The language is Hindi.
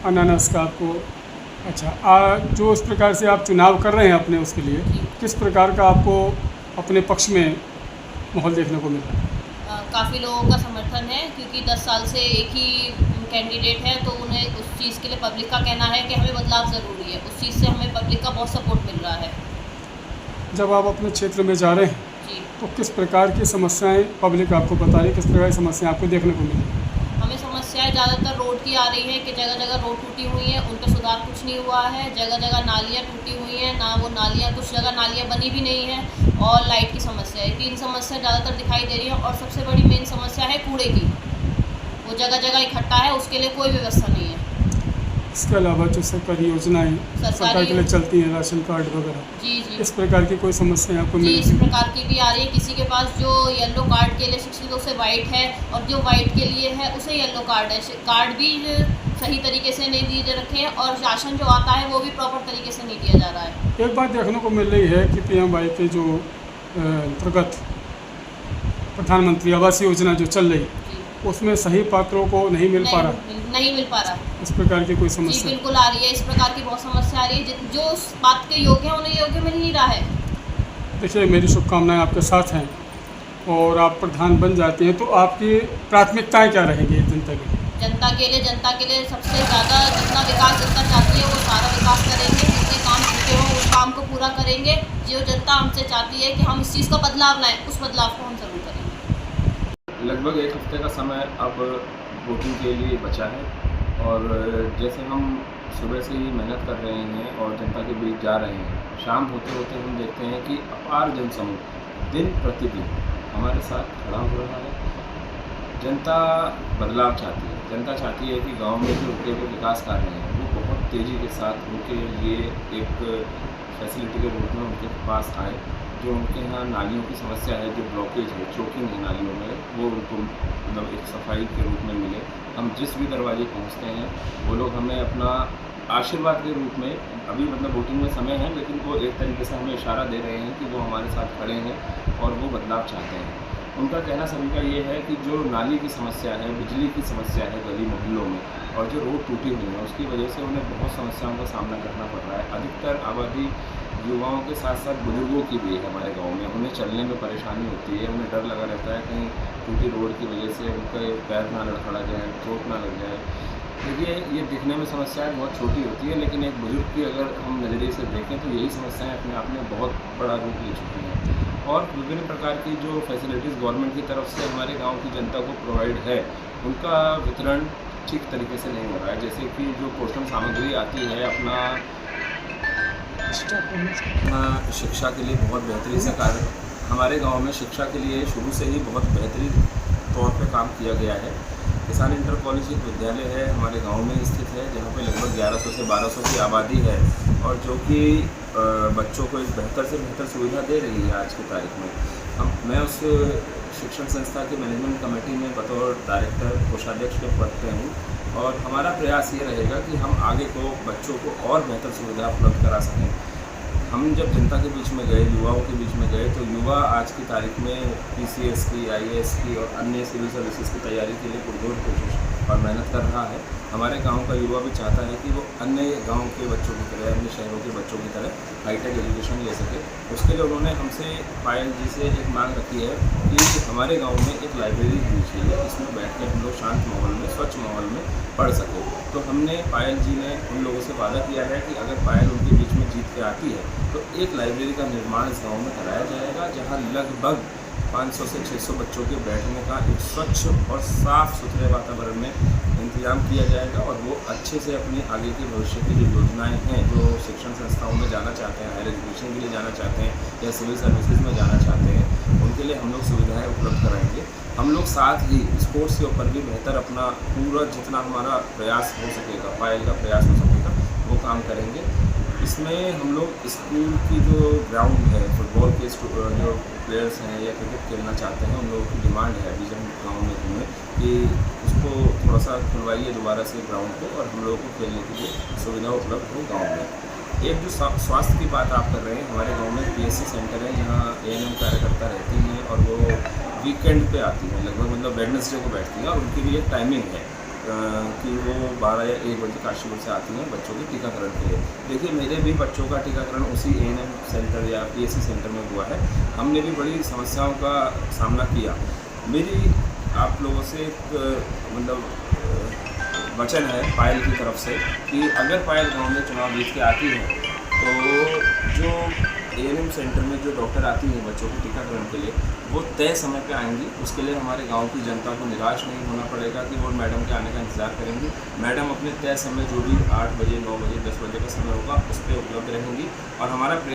अनानास का आपको अच्छा जो इस प्रकार से आप चुनाव कर रहे हैं अपने उसके लिए, किस प्रकार का आपको अपने पक्ष में माहौल देखने को मिल रहा है? काफ़ी लोगों का समर्थन है क्योंकि 10 साल से एक ही कैंडिडेट है, तो उन्हें उस चीज़ के लिए पब्लिक का कहना है कि हमें बदलाव ज़रूरी है। उस चीज़ से हमें पब्लिक का बहुत सपोर्ट मिल रहा है। जब आप अपने क्षेत्र में जा रहे हैं जी, तो किस प्रकार की समस्याएं पब्लिक आपको बता रही है, किस प्रकार की समस्याएं आपको देखने को मिल रही है? हमें समस्याएं ज़्यादातर रोड की आ रही है कि जगह जगह रोड टूटी हुई है, उन पर सुधार कुछ नहीं हुआ है। जगह जगह नालियाँ टूटी हुई हैं, ना वो नालियाँ, कुछ जगह नालियाँ बनी भी नहीं है, और लाइट की समस्या है। 3 समस्या ज़्यादातर दिखाई दे रही है, और सबसे बड़ी मेन समस्या है कूड़े की। वो जगह जगह इकट्ठा है, उसके लिए कोई व्यवस्था नहीं है। इसके अलावा जो सरकारी योजनाएं सरकार के लिए चलती हैं, राशन कार्ड वगैरह, जी जी इस प्रकार की कोई समस्याएं आपको जी, मिल इस रही हैं? प्रकार की भी आ रही है। किसी के पास जो येलो कार्ड के लिए शिक्षित उसे वाइट है, और जो वाइट के लिए है उसे येलो कार्ड है। कार्ड भी सही तरीके से नहीं दिए रखे हैं, और राशन जो आता है वो भी प्रॉपर तरीके से नहीं दिया जा रहा है। एक बात देखने को मिल रही है कि पीएम के जो अंतर्गत प्रधानमंत्री आवास योजना जो चल रही, जी, उसमें सही पात्रों को नहीं मिल पा रहा, नहीं मिल पा रहा। इस प्रकार की कोई जी समस्या? बिल्कुल आ रही है, इस प्रकार की बहुत समस्या आ रही है। जो उस बात के योग्य हैं उन्हें योग्य मिल नहीं रहा है। देखिए, मेरी शुभकामनाएं आपके साथ हैं, और आप प्रधान बन जाते हैं तो आपकी प्राथमिकताएं क्या रहेंगी जनता की? जनता के लिए सबसे ज़्यादा जितना विकास जनता चाहती है वो सारा विकास करेंगे। जितने काम छूटे हों उस काम को पूरा करेंगे। जो जनता हमसे चाहती है कि हम इस चीज़ का बदलाव लाएं, उस बदलाव को हम ज़रूर करेंगे। लगभग एक हफ्ते का समय अब वोटिंग के लिए बचा है, और जैसे हम सुबह से ही मेहनत कर रहे हैं और जनता के बीच जा रहे हैं, शाम होते होते हम देखते हैं कि अपार जनसमूह दिन प्रतिदिन हमारे साथ खड़ा हो रहा है। जनता बदलाव चाहती है। जनता चाहती है कि गांव में जो रुके हुए विकास कार्य हैं वो बहुत तेज़ी के साथ उनके लिए एक फैसिलिटी के रूप में उनके पास आए। जो उनके यहाँ नालियों की समस्या है, जो ब्लॉकेज है, चोकिंग है नालियों में, वो उनको मतलब एक सफाई के रूप में मिले। हम जिस भी दरवाजे पहुँचते हैं वो लोग हमें अपना आशीर्वाद के रूप में, अभी मतलब वोटिंग में समय है लेकिन वो एक तरीके से हमें इशारा दे रहे हैं कि वो हमारे साथ खड़े हैं और वो बदलाव चाहते हैं। उनका कहना सभी का ये है कि जो नाली की समस्या है, बिजली की समस्या है गली मोहल्लों में, और जो रोड टूटी हुई है उसकी वजह से उन्हें बहुत समस्याओं का सामना करना पड़ रहा है। अधिकतर आबादी युवाओं के साथ साथ बुजुर्गों की भी है हमारे गांव में। उन्हें चलने में परेशानी होती है, उन्हें डर लगा रहता है कहीं टूटी रोड की वजह से उनका पैर ना लड़खड़ा जाए, चोट ना लग जाए। देखिए, ये दिखने में समस्याएं बहुत छोटी होती है, लेकिन एक बुजुर्ग की अगर हम नज़रिए से देखें तो यही समस्याएं अपने आप में बहुत बड़ा रूप ले चुकी हैं। और विभिन्न प्रकार की जो फैसिलिटीज़ गवर्नमेंट की तरफ से हमारे गांव की जनता को प्रोवाइड है, उनका वितरण ठीक तरीके से नहीं हो रहा है। जैसे कि जो पोषण सामग्री आती है अपना शिक्षा के लिए बहुत बेहतरीन से कार्य हमारे गांव में शिक्षा के लिए शुरू से ही बहुत बेहतरीन तौर पे काम किया गया है। किसान इंटर कॉलेज एक विद्यालय है हमारे गांव में स्थित है, जहां पे लगभग 1100 से 1200 की आबादी है, और जो कि बच्चों को एक बेहतर से बेहतर सुविधा दे रही है आज की तारीख में। मैं उस शिक्षण संस्था की मैनेजमेंट कमेटी में बतौर डायरेक्टर कोषाध्यक्ष के पद पे हूँ, और हमारा प्रयास ये रहेगा कि हम आगे को बच्चों को और बेहतर सुविधा उपलब्ध करा सकें। हम जब जनता के बीच में गए, युवाओं के बीच में गए, तो युवा आज की तारीख में पीसीएस की, आईएएस की और अन्य सिविल सर्विसेज की तैयारी के लिए पुरजोर कोशिश और मेहनत कर रहा है। हमारे गांव का युवा भी चाहता है कि वो अन्य गांव के बच्चों की तरह, अन्य शहरों के बच्चों की तरह हाईटेक एजुकेशन ले सके। उसके लिए उन्होंने हमसे, पायल जी से, एक मांग रखी है कि हमारे गाँव में एक लाइब्रेरी होनी चाहिए, इसमें बैठ कर हम लोग शांत माहौल में, स्वच्छ माहौल में पढ़ सकें। तो हमने, पायल जी ने उन लोगों से वादा किया है कि अगर पायल उनके बीच में जीत के आती है तो एक लाइब्रेरी का निर्माण इस गांव में कराया जाएगा, जहां लगभग 500 से 600 बच्चों के बैठने का एक स्वच्छ और साफ सुथरे वातावरण में इंतजाम किया जाएगा, और वो अच्छे से अपनी आगे के भविष्य की जो योजनाएं हैं, जो शिक्षण संस्थाओं में जाना चाहते हैं, हायर एजुकेशन के लिए जाना चाहते हैं या सिविल सर्विसेज में जाना चाहते हैं, उनके लिए हम लोग सुविधाएँ उपलब्ध कराएंगे। हम लोग साथ ही स्पोर्ट्स के ऊपर भी बेहतर अपना पूरा जितना हमारा प्रयास हो सकेगा, पायल का प्रयास हो सकेगा, वो काम करेंगे। इसमें हम लोग स्कूल की जो ग्राउंड है, फुटबॉल के जो प्लेयर्स हैं या क्रिकेट खेलना चाहते हैं, उन लोगों की डिमांड है अभी जब गाँव में घूमें कि उसको थोड़ा सा खुलवाइए दोबारा से ग्राउंड को, और हम लोगों को खेलने के लिए सुविधा उपलब्ध हो गाँव में। एक जो स्वास्थ्य की बात आप कर रहे हैं, हमारे गाँव में पीएससी सेंटर है, यहाँ एएनएम कार्यकर्ता रहती हैं और वो वीकेंड पे आती हैं, लगभग मतलब वेडनेसडे को बैठती हैं, और उनकी भी एक टाइमिंग है। कि वो 12 या 1 बजे काशीपुर से आती हैं बच्चों के टीकाकरण के लिए। देखिए मेरे भी बच्चों का टीकाकरण उसी ANM सेंटर या PSC सेंटर में हुआ है। हमने भी बड़ी समस्याओं का सामना किया। मेरी आप लोगों से एक मतलब वचन है पायल की तरफ से कि अगर पायल गांव में चुनाव जीत के आती है तो जो ANM सेंटर में जो डॉक्टर आती हैं बच्चों के टीकाकरण के लिए वो तय समय पे आएंगी। उसके लिए हमारे गांव की जनता को निराश नहीं होना पड़ेगा कि वो मैडम के आने का इंतज़ार करेंगी। मैडम अपने तय समय जो भी 8 बजे 9 बजे 10 बजे का समय होगा उस पर उपलब्ध रहेंगी और हमारा